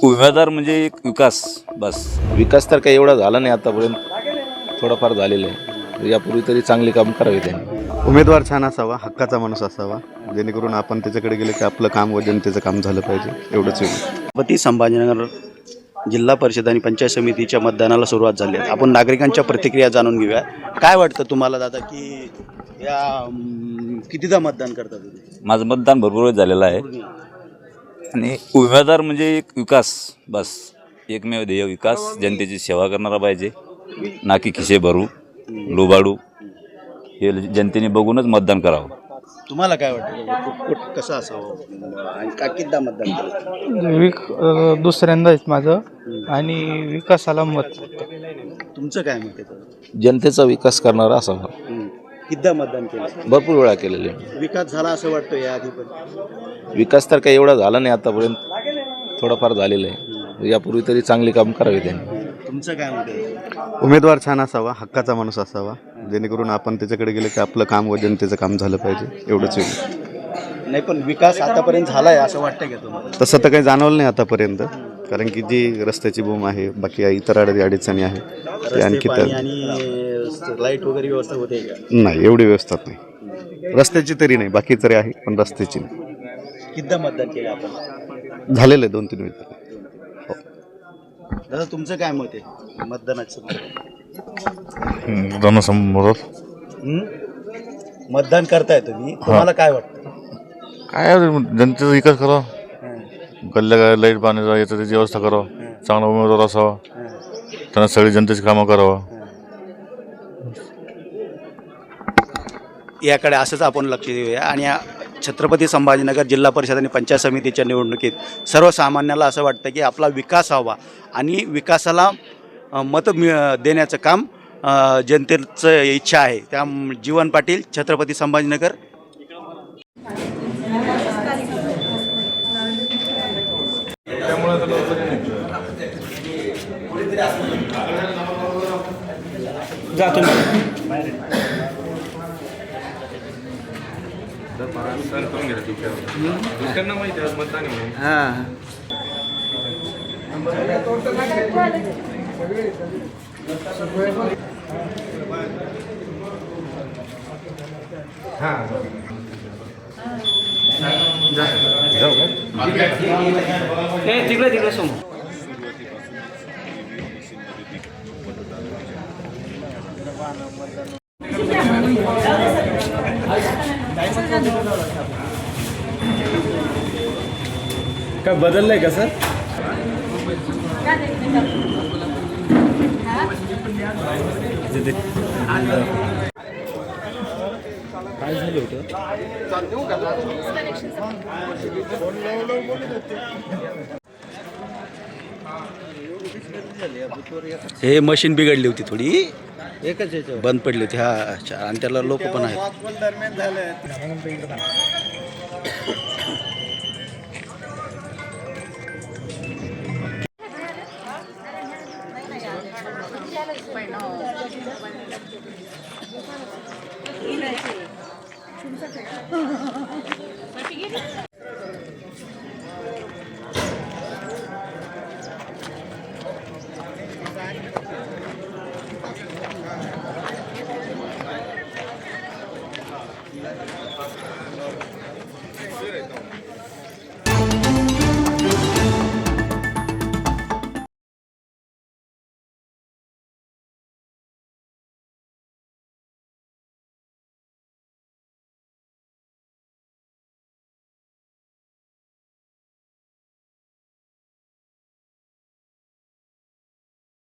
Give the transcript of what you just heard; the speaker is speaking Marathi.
उमेदवार म्हणजे एक विकास बस. विकास तर काही एवढा झाला नाही आतापर्यंत, थोडाफार झालेला आहे. यापूर्वी तरी चांगली काम करावी त्यांनी. उमेदवार छान असावा, हक्काचा माणूस असावा, जेणेकरून आपण त्याच्याकडे गेले की आपलं काम व जनतेचं काम झालं पाहिजे, एवढंच होईल. छत्रपती संभाजीनगर जिल्हा परिषद आणि पंचायत समितीच्या मतदानाला सुरुवात झाली आहे. आपण नागरिकांच्या प्रतिक्रिया जाणून घेऊया. काय वाटतं तुम्हाला दादा की या कितीदा मतदान करता तुम्ही? माझं मतदान भरपूर झालेलं आहे आणि उमेदवार म्हणजे एक विकास बस. एकमेव ध्येय विकास, जनतेची सेवा करणारा पाहिजे, ना की खिसे भरू लुबाडू. हे जनतेने बघूनच मतदान करावं. तुम्हाला काय वाटतं कसं असावं आणि का कितीदा मतदान केलं? दुसऱ्यांदाच माझं आणि विकासाला मत. तुमचं काय मत आहे? जनतेचा विकास करणारा असावा. कितीदा मतदान केलं? भरपूर वेळा केलेले. विकास झाला असं वाटतं या आधी पण? विकास तर काही एवढा झाला नाही आतापर्यंत, थोडाफार झालेला आहे. यापूर्वी तरी चांगली काम करावी त्यांनी. तुमचं काय मत आहे? उमेदवार छान असावा, हक्काचा माणूस असावा, जेणेकरून आपण त्याच्याकडे गेले की आपलं काम व जनतेचं काम झालं पाहिजे, एवढंच होईल. नाही पण विकास आतापर्यंत झाला आहे असं वाटतं का तुम्हाला? तसं तर काही जाणवलं नाही आतापर्यंत, कारण की जी रस्त्याची बोम आहे, बाकी इतर अडचणी आहे ते आणखी पाणी तर आणि लाईट वगैरे व्यवस्था होते का? नाही, एवढी व्यवस्था नाही. रस्त्याची तरी नाही, बाकी तरी आहे, पण रस्त्याची नाही. कितीदा मतदान केलं आपण? झालेलं आहे 2-3 वेळा. दादा तुमचं काय मत आहे मतदानाचं? मतदान करताय तुम्ही, तुम्हाला काय वाटतं? काय जनतेचा विकास करावा, गल्ल्या लाईट पाण्याचा याचा त्याची व्यवस्था करावं, चांगला उमेदवार असावा, त्यांना सगळी जनतेची कामं करावं. याकडे असंच आपण लक्ष देऊया. आणि या छत्रपती संभाजीनगर जिल्हा परिषद आणि पंचायत समितीच्या निवडणुकीत सर्वसामान्याला असं वाटतं की आपला विकास हवा आणि विकासाला मत देण्याचं काम जनतेचं इच्छा आहे. त्या जीवन पाटील, छत्रपती संभाजीनगर. तिकडे समोर काय बदललंय का सर? काय झालं होतं? हे मशीन बिघडली होती थोडी, एकच बंद पडली होती. हा अच्छा. आणि त्याला लोक पण आहेत.